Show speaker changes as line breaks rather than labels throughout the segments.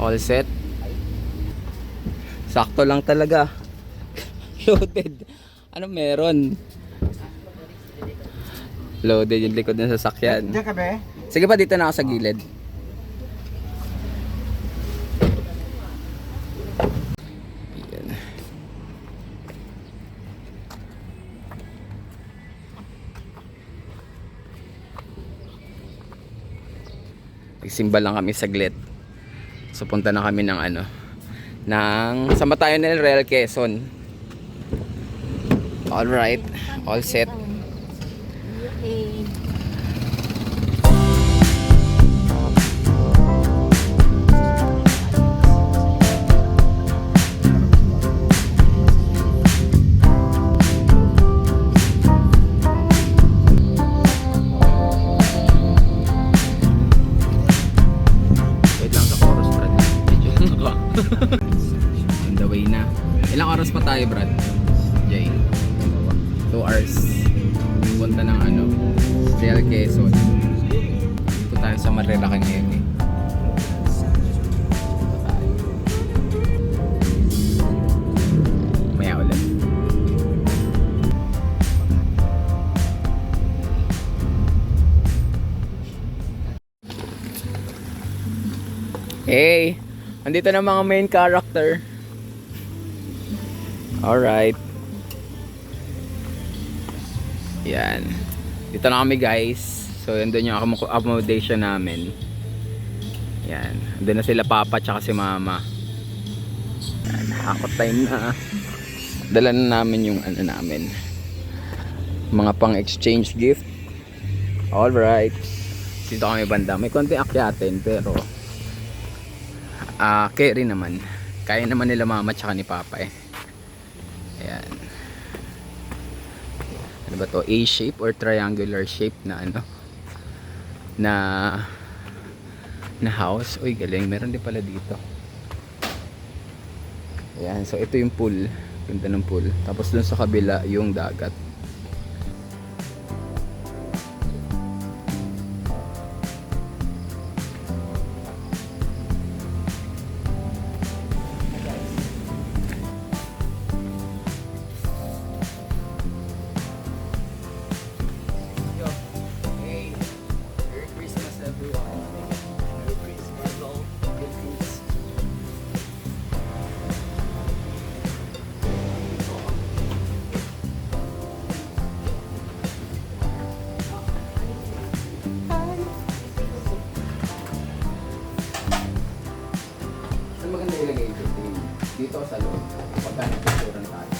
All set. Sakto lang talaga. Loaded. Ano meron? Loaded yung likod ng sasakyan.
Diyan ka be?
Sige pa, dito na ako sa gilid. Yan. Nagsimba lang kami saglit. So punta na kami ng sama tayo ng Real Quezon. Alright, all set. On the way na. Ilang oras pa tayo, Brad? Jay. 2 hours. Punta ng Real Quezon. Dito tayo sa Mariraki ngayon eh. Maya ulit. Hey! Andito na mga main character. Alright. Yan. Dito na kami guys. So yun yung accommodation namin. Yan. Andun na sila papa tsaka si mama. Yan. Hakot time na. Dala na namin yung namin. Mga pang exchange gift. Alright. Dito kami banda. May konti akyatin pero carry naman. Kaya naman nila mama tsaka ni papa eh. Ayan. Ano ba to? A-shape or triangular shape na na house. Uy, galing. Meron din pala dito. Ayan. So ito yung pool. Ganda ng pool. Tapos dun sa kabila yung dagat. Maganda ilagay dito sa loob pagka nagpicturean tayo.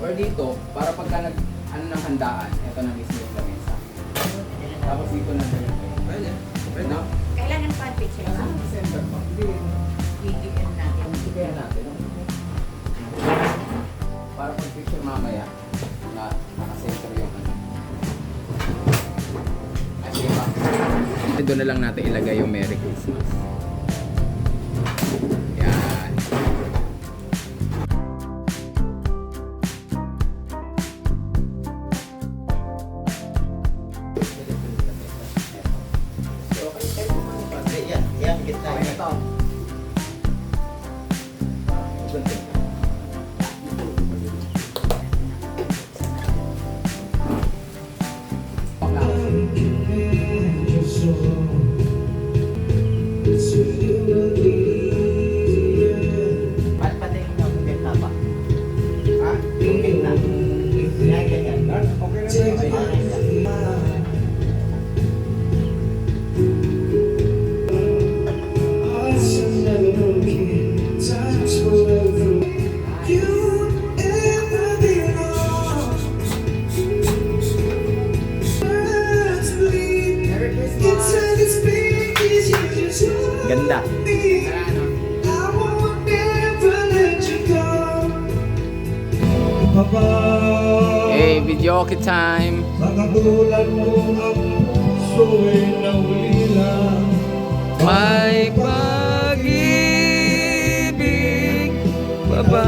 Or dito, para pagka ng handaan, ito na mismo yung lamesa. Tapos dito na pwede. Pwede.
Kailangan pa ang picture sa
Center pa.
video natin.
Sige natin. Para pag picture mamaya, naka-center yung doon na lang natin ilagay yung Merry Christmas. Yan. So, kayo naman pa.
Yan, gitna.
Ito. Ganda. Hey, video okay time. May pag-ibig pa ba?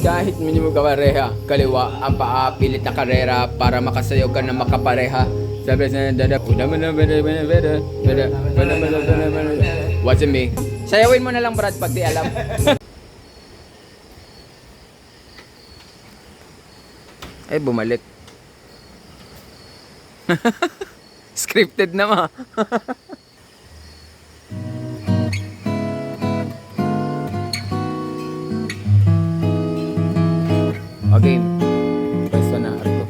Kahit minimum kapareha. Kaliwa ang paa, pilit na karera para makasayaw ka na makapareha. Sabi sa what's in me? Sayawin mo na lang, Brad, pag di alam. Ay, bumalik. Scripted na ma. Okay. Pwesto na ako.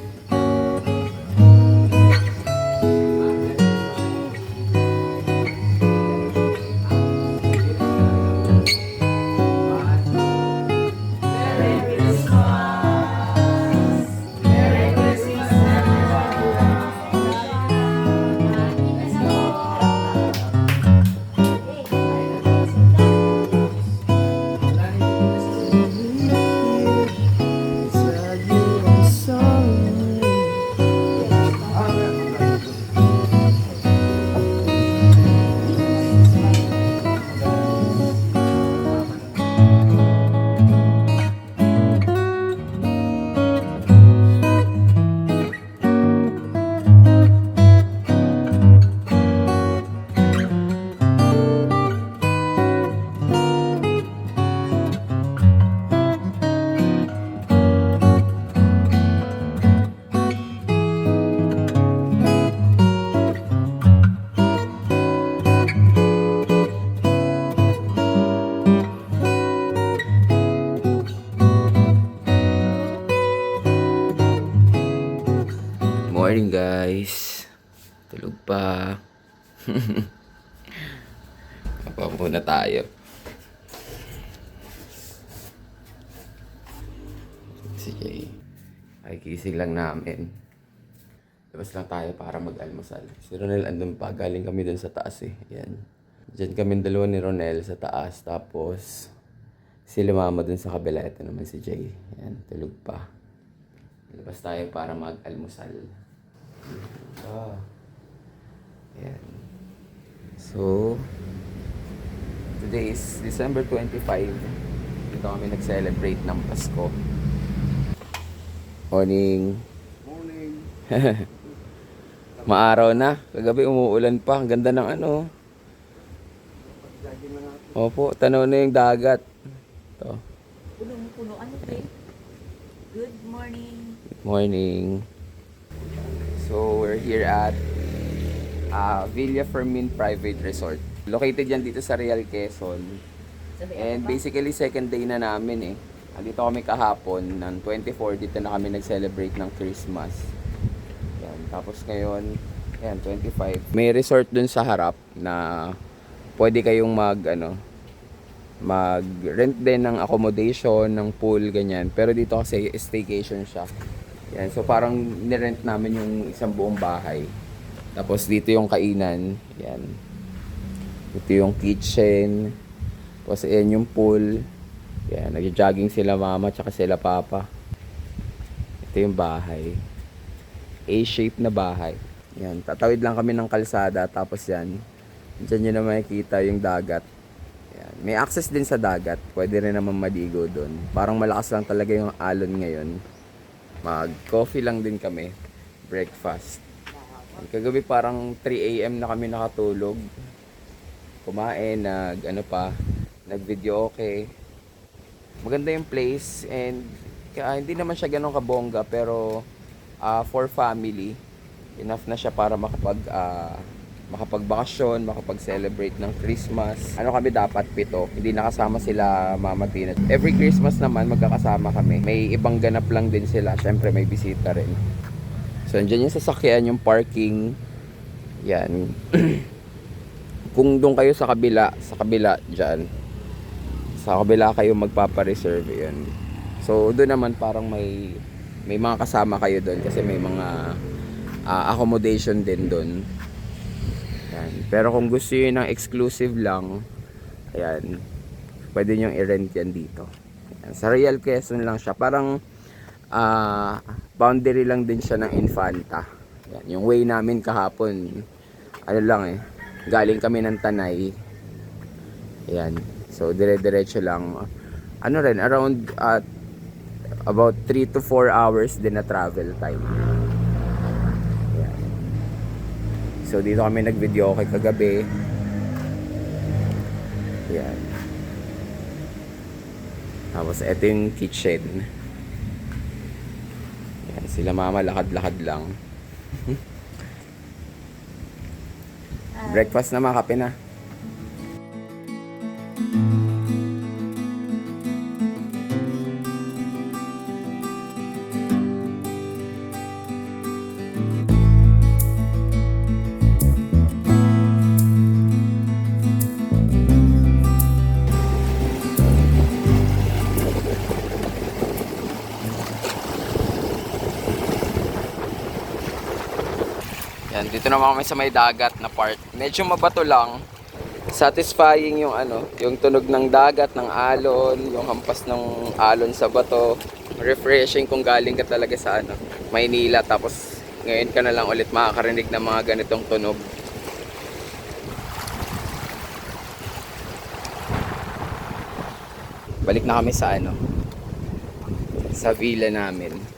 Morning guys. Tulog pa. Apa muna tayo. Si Jay. Ay, gising lang namin. Labas lang tayo para mag-almusal. Si Ronel andun pa. Galing kami dun sa taas eh. Yan. Diyan kami dalawa ni Ronel sa taas. Tapos sila mama dun sa kabila. Ito naman si Jay. Yan. Tulog pa. Labas tayo para mag-almusal. Yan. So, today is December 25. Dito kami nag-celebrate ng Pasko. Morning.
Morning.
Maaraw na. Kagabi umuulan pa. Ang ganda ng ano. Opo, tanaw na yung dagat. Ito.
Punong-puno. Ano ba? Good morning.
Morning. So, we're here at Villa Fermin Private Resort. Located yan dito sa Real Quezon. And basically, second day na namin eh. Dito kami kahapon, ng 24, dito na kami nag-celebrate ng Christmas. Yan. Tapos ngayon, yan, 25. May resort dun sa harap na pwede kayong mag-rent din ng accommodation, ng pool, ganyan. Pero dito kasi staycation siya. Yan, so parang nirent namin yung isang buong bahay. Tapos dito yung kainan. Yan. Ito yung kitchen. Tapos ayan yung pool. Yan, nag-jogging sila mama tsaka sila papa. Ito yung bahay. A-shape na bahay. Yan, tatawid lang kami ng kalsada. Tapos yan, dyan nyo na makikita yung dagat. Yan. May access din sa dagat. Pwede rin naman maligo doon. Parang malakas lang talaga yung alon ngayon. Mag-coffee lang din kami. Breakfast. Kagabi parang 3 AM na kami nakatulog. Kumain, nag-video okay. Maganda yung place and hindi naman siya ganun kabongga pero for family, enough na siya para makapagbakasyon, makapag-celebrate ng Christmas. Kami dapat 7. Hindi nakasama sila Mama Tina. Every Christmas naman magkakasama kami. May ibang ganap lang din sila. Syempre may bisita rin. So andyan yung sasakyan, yung parking. Yan. Kung doon kayo sa kabila dyan. Sa kabila kayo magpapa-reserve yan. So doon naman parang may mga kasama kayo doon kasi may mga accommodation din doon. Yan. Pero kung gusto nyo ng exclusive lang, ayan, pwede nyo i-rent yan dito. Ayan. Sa Real Quezon lang siya. Parang boundary lang din siya ng Infanta. Ayan. Yung way namin kahapon, galing kami ng Tanay. Ayan. So dire-diretso lang. Around About 3 to 4 hours din na travel time. Ayan. So dito kami nag-video kay kagabi. Ayan. Tapos ito yung kitchen. Ayan, sila mama lakad-lakad lang. Breakfast na, mga kape na. Yan, dito naman kami sa may dagat na part. Medyo mabato lang. Satisfying yung yung tunog ng dagat, ng alon, yung hampas ng alon sa bato. Refreshing kung galing ka talaga sa Maynila, tapos ngayon ka na lang ulit makakarinig ng mga ganitong tunog. Balik na kami sa sa villa namin.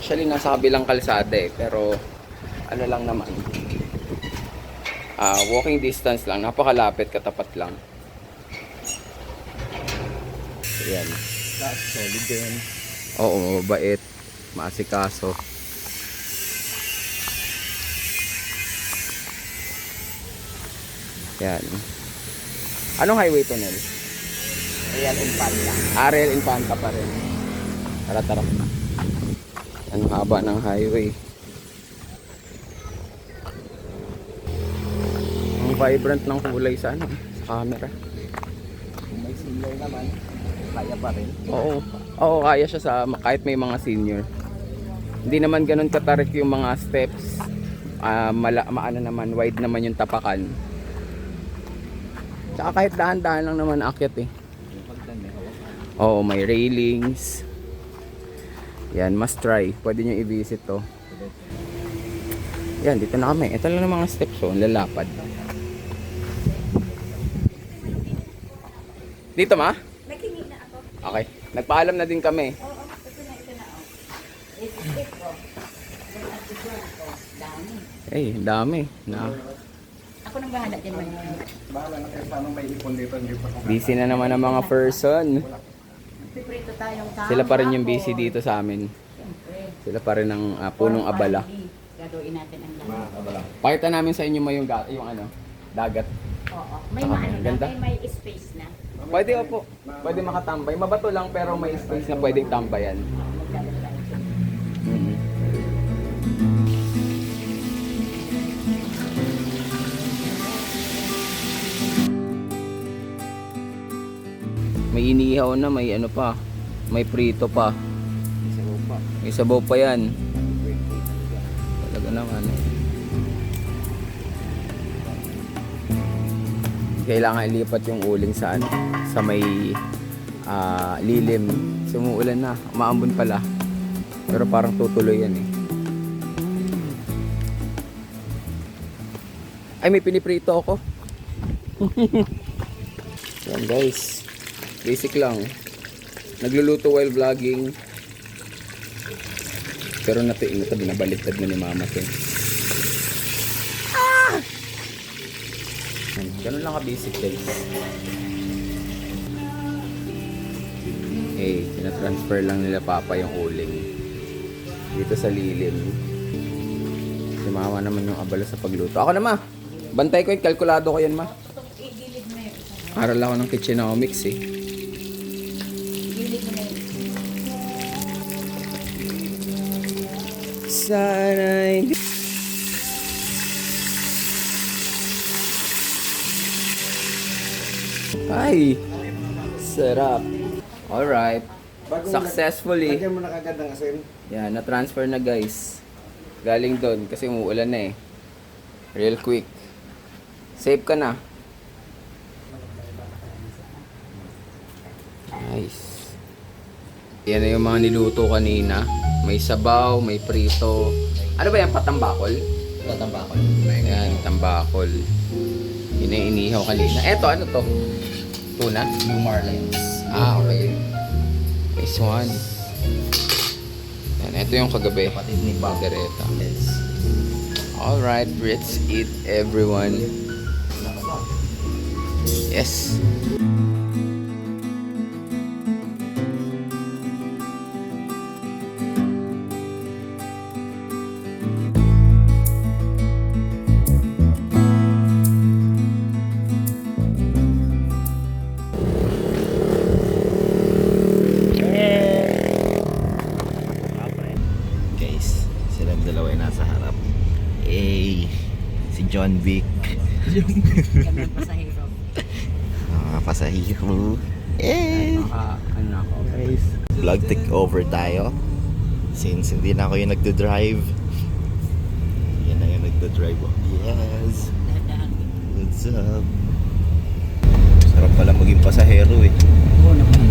Actually, nasa kabilang kalsada pero lang naman. Walking distance lang. Napakalapit, katapat lang. Ayan.
Solid din.
Oo, mabait. Maasikaso. Yan. Anong highway to, Nel?
Real Infanta.
Real Infanta pa rin. Tara. Ang haba ng highway. Ang vibrant ng kulay sa sa camera.
Kung may senior naman, kaya pa rin.
Oo, kaya siya kahit may mga senior. Hindi naman ganun katarik yung mga steps. Maano naman, wide naman yung tapakan. Tsaka kahit dahan-dahan lang naman akyat eh. Oo, may railings. Yan, must try. Pwede nyo i-visit to. Yan, dito na kami. Ito lang ng mga steps, lalapad. Dito, ma?
Nakinig na ako.
Okay. Nagpaalam na din kami.
Oo, ito na. Step ko. Dami.
Dami.
Ako nang bahala dyan man.
Bahala na kayo paano may ipon dito. Hindi pa
Busy na naman ang mga person.
Piprito tayong tao.
Sila pa rin yung busy dito sa amin.
Siyempre.
Sila pa rin ang punong abala.
Gagawin natin ang lahat.
abala.
Pakita namin sa inyo yung dagat.
Oo. May
Saka
maano na,
ganda.
may space na.
Pwede po. Pwede makatambay. Mabato lang pero may space na pwedeng tambayan.
Magdadala tayo dyan.
Mhm. May inihaw na, may pa. May prito pa.
Isa ko pa.
May sabaw pa yan. Talaga naman Kailangan ilipat yung uling sa sa may lilim. Sumuulan na, maambon pala. Pero parang tutuloy yan Ay, may piniprito ako. Yan guys. Basic lang. Nagluluto while vlogging. Pero binabaliktad na ni mama to. Ganun lang ka-basic guys. Tinatransfer lang nila papa yung uling dito sa lilim. Si mama naman yung abala sa pagluto. Ako na, ma. Bantay ko, kalkulado ko yan, ma.
Igilid mo yun.
Aral ako ng kitchenomics
Igilid mo na yun.
Sana hindi. Ay, sarap. Alright. Successfully.
Lagyan mo na kagad ng asin.
Yan, na-transfer na guys. Galing doon kasi umuulan na Real quick. Save ka na. Nice. Yan na yung mga niluto kanina. May sabaw, may prito. Ano ba yan? Patambakol?
Tatambakol.
Ayan, tambakol. Yun na yung inihaw kanina. Eto, ano to? Tuna?
New Marlins.
Okay. Phase 1. Yan, ito yung kagabi.
Kapatid ni Bob.
Margareta.
Yes.
Alright, let's eat everyone. Yes.
Guys, silang dalawa ay nasa harap. Si John Vic.
Kami ang pasahero.
Mga pasahero.
Ano ako, guys?
Vlog take over tayo. Since hindi na ako yung nagdo-drive. Yan na yung nagdo-drive. Yes.
Dahan-dahan.
What's up? Sarap pala maging pasahero eh.
Oo naman.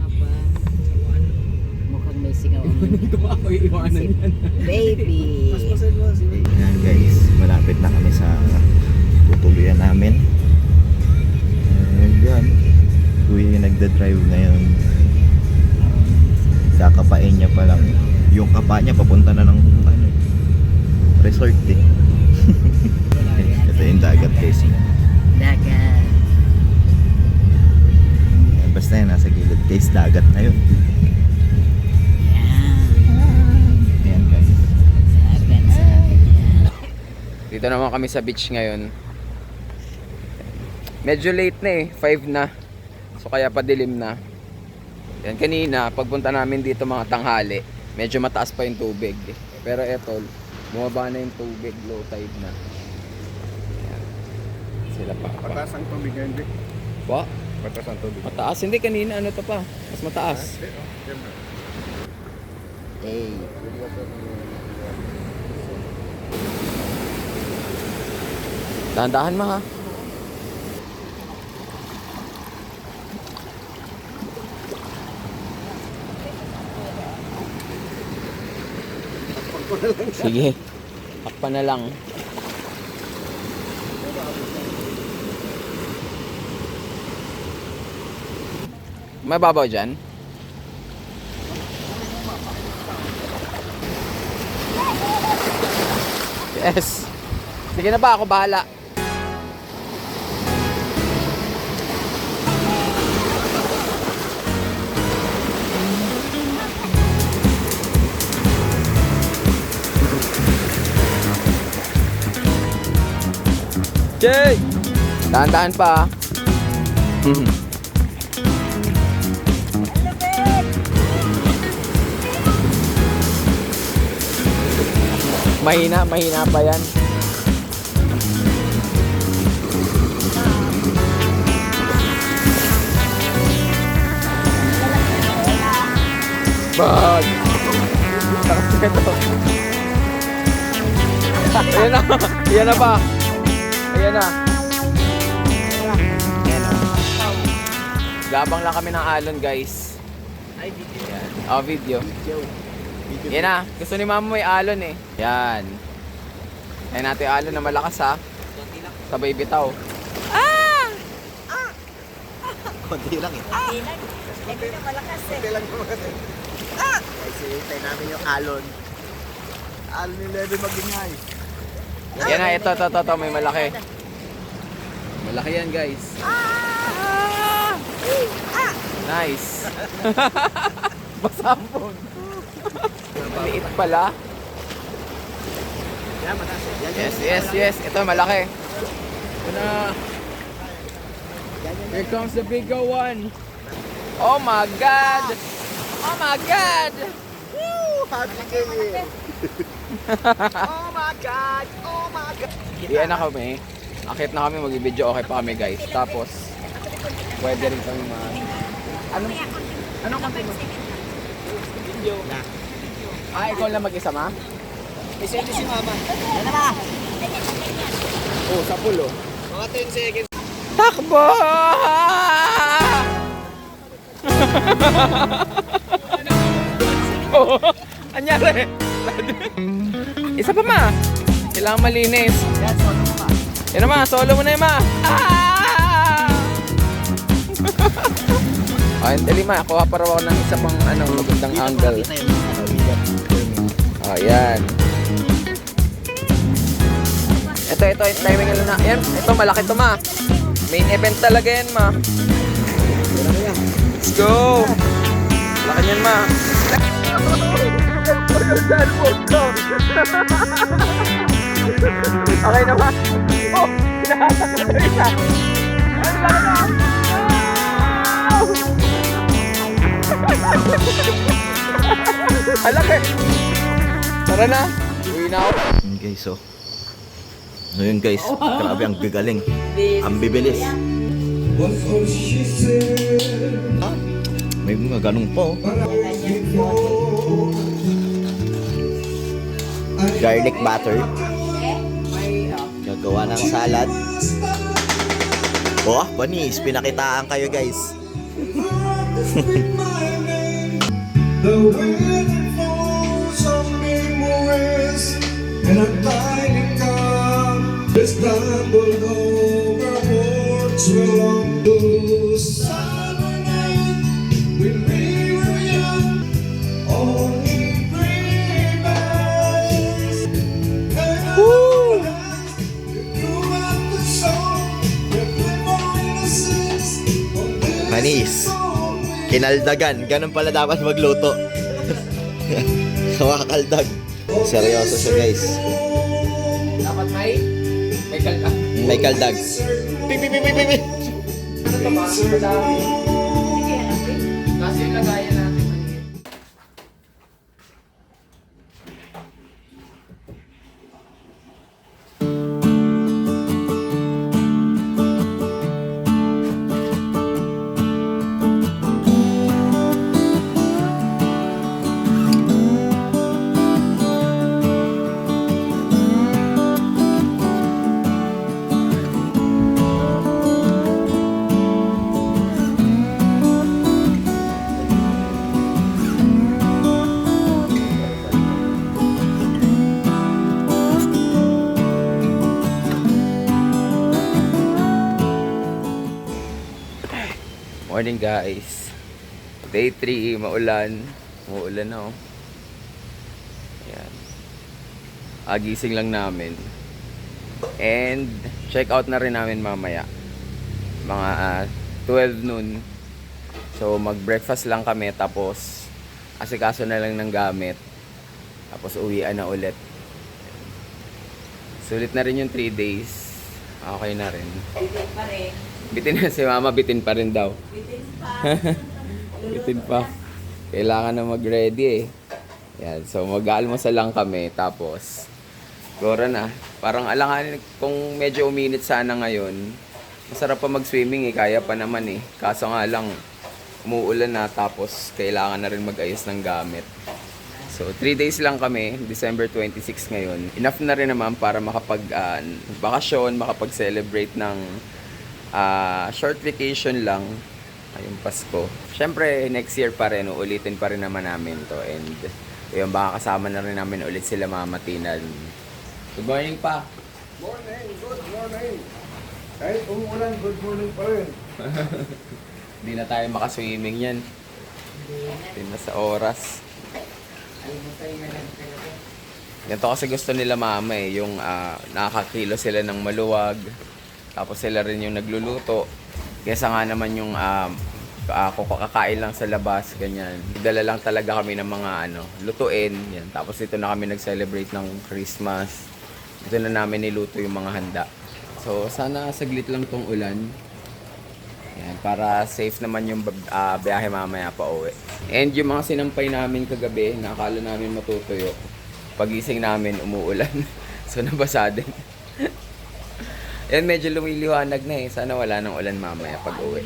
Aba, mukhang may singaw.
Hindi ko ako iiwanan yan.
Baby.
Ayan guys, malapit na kami sa tutuluyan namin. Yan. Kuya yung nagda-drive ngayon. Kakapain niya pa lang. Yung kapa niya papunta na ng ano, resort eh. Ito yung dagat guys.
Dagat.
Basta yan, nasa gilid guys, dagat na yun.
Yan.
Ayan guys.
Dagat sa akin yan.
Dito naman kami sa beach ngayon. Medyo late na eh, 5 na. So kaya padilim na. Yan, kanina pagpunta namin dito mga tanghali, medyo mataas pa yung tubig. Pero eto, bumaba na yung tubig, low tide na. Yan. Sila pa.
Pataas ang tubig ngayon, Vic.
Pa?
Pataas ang tubig.
Mataas? Hindi, kanina ano to pa. Mas mataas.
Hey.
Dahan-dahan ma ha. Sige. Takpan na lang. May babaw dyan? Yes. Sige na ba? Ako bahala. Jay! Dahan-dahan pa. Mahina pa yan. Bag! Takas ito. Ayan na. Ayan na pa. Ayan na. Ayan na. Gabang lang kami ng alon, guys.
Ay, video.
Ayan. Oh, video.
Video.
Yan na. Gusto ni mama may alon eh. Yan. Ayan natin yung alon na malakas ha. Sabay bitaw.
Konti lang eh.
Hindi na malakas eh.
Konti lang naman kasi. Kasi hintay namin yung alon. Alon ni Levy magingay.
Yan na. Ito. May malaki. Malaki yan guys. Nice. Basampon. Maliit pala.
Yan, mataas eh.
Yes. Ito malaki. Ito na. Here comes the bigger one. Oh my God! Oh my God!
Woo! Happy day! Oh my God! Oh my God!
Iyan na kami. Akit na kami, mag-video okay pa kami guys. Tapos, pwede rin kami Anong content mo? Video. Ikaw lang mag-isa ma?
Isa si Mama. Yan na ba?
Oh, sa pulo.
Mga 10 seconds.
Takbo! Oh, anyari? Isa pa ma. Kailangan malinis.
Yan, solo mo pa.
Yan na ma, solo mo na yun ma. Ah! Ay, dali ma, kuha para ako ng isa pang magandang angle.
Kita yung bigat.
Ayan. Ito, timing na. Yan, ito, malaki to ma. Main event talaga yan ma. Let's go! Laki yan ma. Okay na ma. Oh, hinahatak na rin siya. Ang laki na. Ang laki. Tara na. Uwi na ako.
Yun guys, so. So yun guys, grabe ang gagaling. Ang bibilis. Ah, may mga ganun po. Garlic butter. Gagawa ng salad. Oh, banis, pinakitaan kayo guys.
The wind falls on memories and a tiny car is stumbled over boards along the summer night when we were young, only dreamers. And our eyes throughout the song, we more innocence on this
Manis.
song.
Kinaldagan, ganun pala dapat magluto. Kawakaldag. Seryoso siya guys.
Dapat may kalka.
May kaldag. Pipi.
Ano to ma? Madami. Kasi yung lagayan natin. Morning guys. Day 3, maulan. Maulan na oh. Ayan. Agising lang namin. And check out na rin namin mamaya. Mga 12 noon. So mag-breakfast lang kami tapos asikaso na lang ng gamit. Tapos uwian na ulit. Sulit na rin yung 3 days. Okay na rin.
Bitin pa rin.
Bitin na si mama, bitin pa rin daw.
Bitin pa.
Bitin pa. Kailangan na mag-ready eh. Yan, so mag-almusal lang kami. Tapos, gora na. Parang alanganin kung medyo uminit sana ngayon. Masarap pa mag-swimming eh. Kaya pa naman eh. Kaso nga lang, umuulan na. Tapos, kailangan na rin mag-ayos ng gamit. So, 3 days lang kami. December 26 ngayon. Enough na rin naman para makapag-bakasyon, makapag-celebrate ng short vacation lang ngayong Pasko. Syempre next year pa rin, uulitin pa rin naman namin to, and yun, baka kasama na rin namin ulit sila Mama Tina. Good morning pa.
Morning, good morning. Kahit umuulan, good morning pa rin.
Hindi na tayo makaswimming yan. Hindi na sa oras. Ganito kasi gusto nila mama eh, yung nakakakilo sila ng maluwag. Tapos sila rin yung nagluluto. Kesa nga naman yung kakain lang sa labas, ganyan. Dala lang talaga kami ng mga lutuin. Yan. Tapos dito na kami nag-celebrate ng Christmas. Dito na namin niluto yung mga handa. So sana saglit lang tong ulan. Yan, para safe naman yung biyahe mamaya pa uwi. And yung mga sinampay namin kagabi, nakakala namin matutuyo. Pagising namin, umuulan. So nabasa din. Yan, medyo lumiliwanag na eh. Sana wala nang ulan mamaya pag uwi.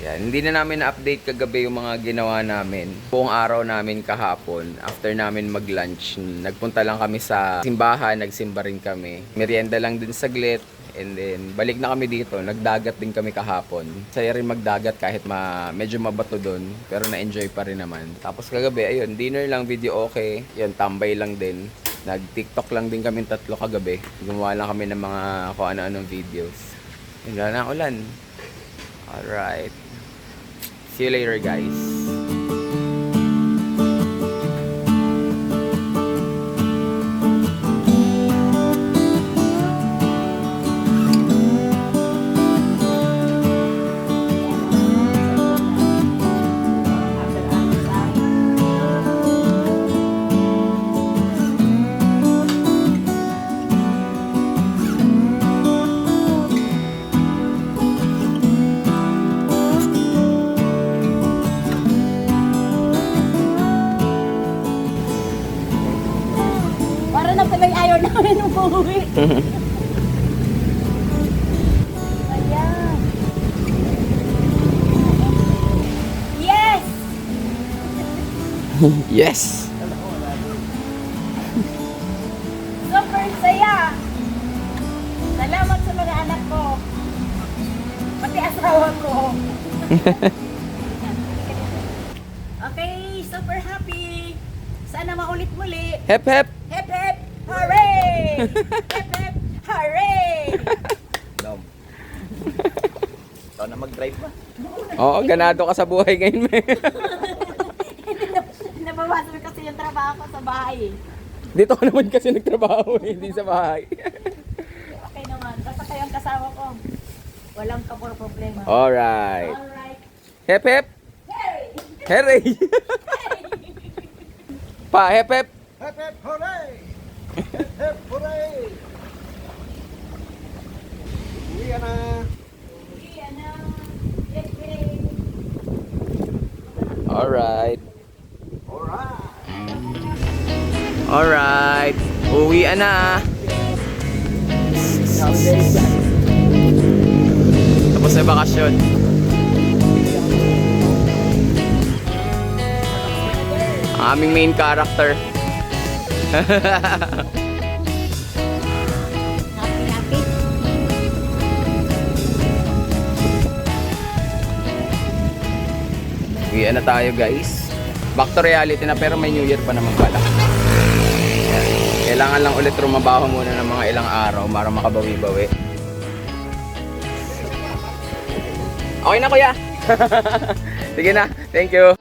Yan, hindi na namin na-update kagabi yung mga ginawa namin. Buong araw namin kahapon, after namin mag-lunch, nagpunta lang kami sa simbahan, nagsimba rin kami. Merienda lang din saglit. And then, balik na kami dito. Nagdagat din kami kahapon. Saya rin magdagat kahit medyo mabato doon. Pero na-enjoy pa rin naman. Tapos kagabi, ayun, dinner lang, video okay. Yan, tambay lang din. Nag-TikTok lang din kami tatlo kagabi. Gumawa lang kami ng mga kung ano-anong videos. Yun, wala na ulan. Alright. See you later, guys.
Para na tuloy ayaw namin umuwi. Ayan. Yes!
Yes!
Super saya! Salamat sa mga anak ko. Pati asawa ko. Okay, super happy. Sana maulit muli.
Hep hep!
Hep hep! Hooray! Hep hep! Hooray!
Dom. Ikaw na mag-drive ba?
Oo, ganado ka sa buhay ngayon, me.
Nabawasan kasi yung trabaho ko sa bahay.
Dito ka naman kasi nagtrabaho, hindi sa bahay.
Okay naman. Basta kayo ang kasama ko. Walang problema.
Alright.
Alright.
Hep hep!
Hey!
Hooray! Pa, hep hep!
Hep hep hooray! Hep hep hooray! Uwi ka na.
Yan na. Yes, yes.
Alright.
Alright.
Alright. Uwian na. Tapos na bakasyon. Ang aming main character.
Happy, happy.
Uwian na tayo, guys. Back to reality na, pero may New Year pa naman pala. Ayan. Kailangan lang ulit rumabaho muna ng mga ilang araw para makabawi-bawi. Okay na, kuya. Sige na. Thank you.